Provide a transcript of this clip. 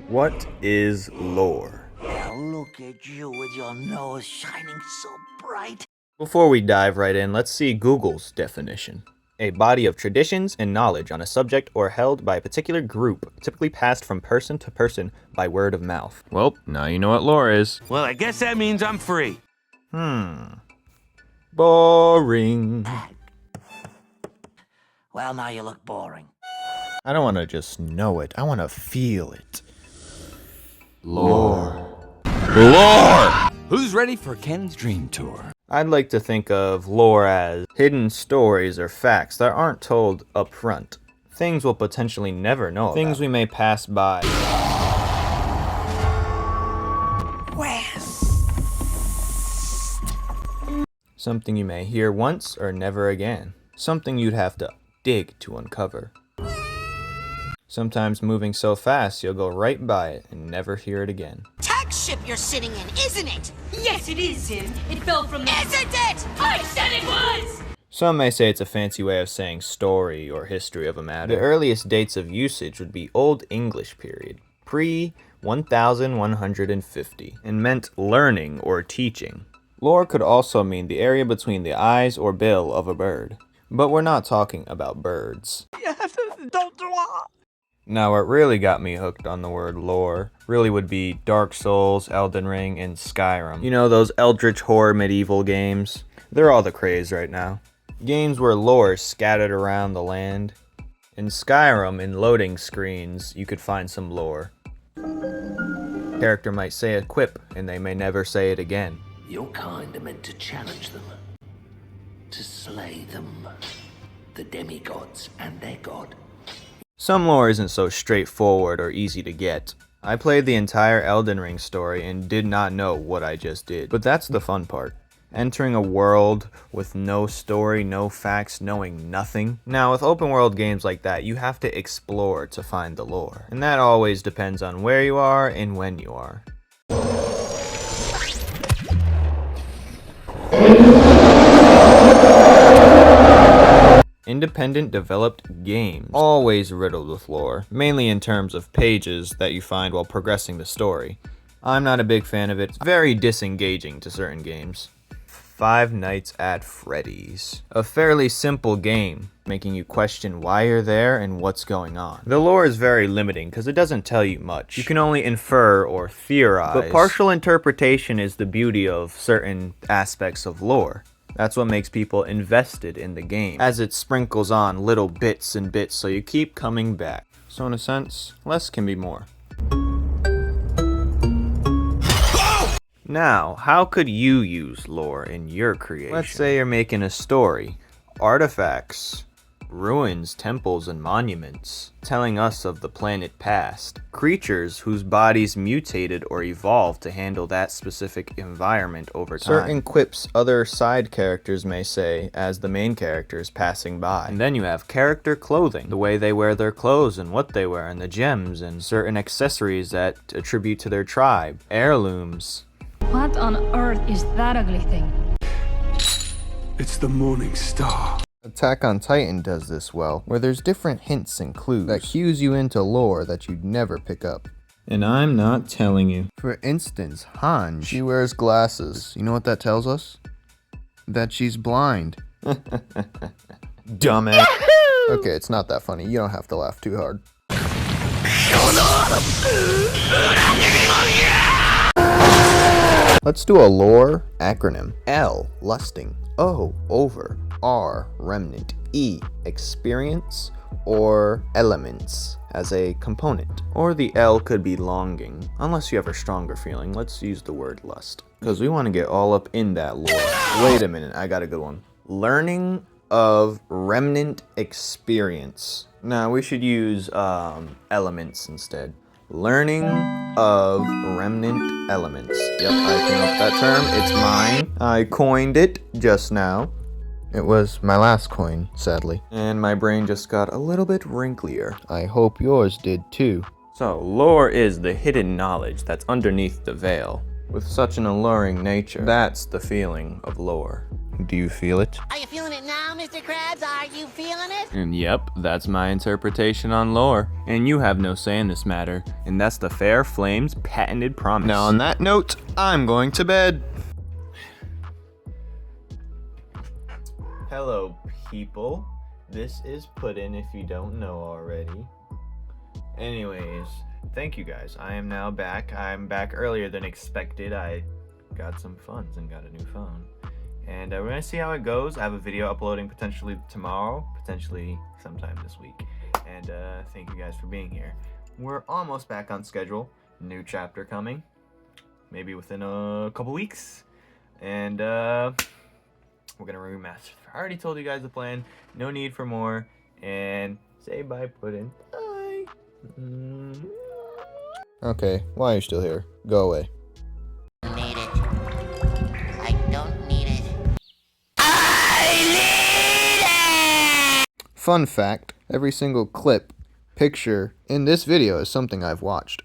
What is lore? Now look at you with your nose shining so bright. Before we dive right in, let's see Google's definition. A body of traditions and knowledge on a subject or held by a particular group, typically passed from person to person by word of mouth. Well, now you know what lore is. Well, I guess that means I'm free. Boring. Well, now you look boring. I don't want to just know it, I want to feel it. Lore. Lore! Who's ready for Ken's dream tour? I'd like to think of lore as hidden stories or facts that aren't told up front. Things we'll potentially never know about. Things we may pass by. Something you may hear once or never again. Something you'd have to dig to uncover. Sometimes moving so fast you'll go right by it and never hear it again. Tag ship you're sitting in, isn't it? Yes, it is, Tim. It fell from the... Isn't it? I said it was! Some may say it's a fancy way of saying story or history of a matter. The earliest dates of usage would be Old English period, pre-1150, and meant learning or teaching. Lore could also mean the area between the eyes or bill of a bird. But we're not talking about birds. Don't do it. Now, what really got me hooked on the word lore really would be Dark Souls, Elden Ring, and Skyrim. You know, those eldritch horror medieval games? They're all the craze right now. Games where lore is scattered around the land. In Skyrim, in loading screens, you could find some lore. Character might say a quip, and they may never say it again. Your kind are meant to challenge them, to slay them, the demigods and their god. Some lore isn't so straightforward or easy to get. I played the entire Elden Ring story and did not know what I just did. But that's the fun part. Entering a world with no story, no facts, knowing nothing. Now, with open world games like that, you have to explore to find the lore. And that always depends on where you are and when you are. Independent developed games, always riddled with lore, mainly in terms of pages that you find while progressing the story. I'm not a big fan of it. It's very disengaging to certain games. Five Nights at Freddy's. A fairly simple game, making you question why you're there and what's going on. The lore is very limiting because it doesn't tell you much. You can only infer or theorize, but partial interpretation is the beauty of certain aspects of lore. That's what makes people invested in the game, as it sprinkles on little bits and bits so you keep coming back. So in a sense, less can be more. Now, how could you use lore in your creation? Let's say you're making a story, artifacts, ruins, temples, and monuments, telling us of the planet past, creatures whose bodies mutated or evolved to handle that specific environment over time. Certain quips other side characters may say as the main characters passing by. And then you have character clothing, the way they wear their clothes and what they wear, and the gems and certain accessories that attribute to their tribe, heirlooms. What on earth is that ugly thing? It's the morning star. Attack on Titan does this well, where there's different hints and clues that cues you into lore that you'd never pick up. And I'm not telling you. For instance, Hanj, she wears glasses. You know what that tells us? That she's blind. Dumbass. Okay, it's not that funny. You don't have to laugh too hard. Let's do a lore acronym. L, lusting. O, over. R, remnant. E, experience or elements as a component. Or the L could be longing. Unless you have a stronger feeling, let's use the word lust, because we want to get all up in that lore. Wait a minute, I got a good one. Learning of remnant experience. Now we should use elements instead. Learning of remnant elements. Yep, I came up with that term. It's mine. I coined it just now. It was my last coin, sadly. And my brain just got a little bit wrinklier. I hope yours did too. So, lore is the hidden knowledge that's underneath the veil. With such an alluring nature, that's the feeling of lore. Do you feel it? Are you feeling it now, Mr. Krabs? Are you feeling it? And yep, that's my interpretation on lore. And you have no say in this matter. And that's the Fair Flames patented promise. Now on that note, I'm going to bed. Hello, people. This is Puddin, if you don't know already. Anyways, thank you guys. I am now back. I'm back earlier than expected. I got some funds and got a new phone. And we're gonna see how it goes. I have a video uploading potentially tomorrow, potentially sometime this week. And thank you guys for being here. We're almost back on schedule. New chapter coming, maybe within a couple weeks. And we're gonna remaster. I already told you guys the plan. No need for more. And say bye, Puddin. Bye. Okay, why are you still here? Go away. Need it. I don't need it. Fun fact, every single clip, picture in this video is something I've watched.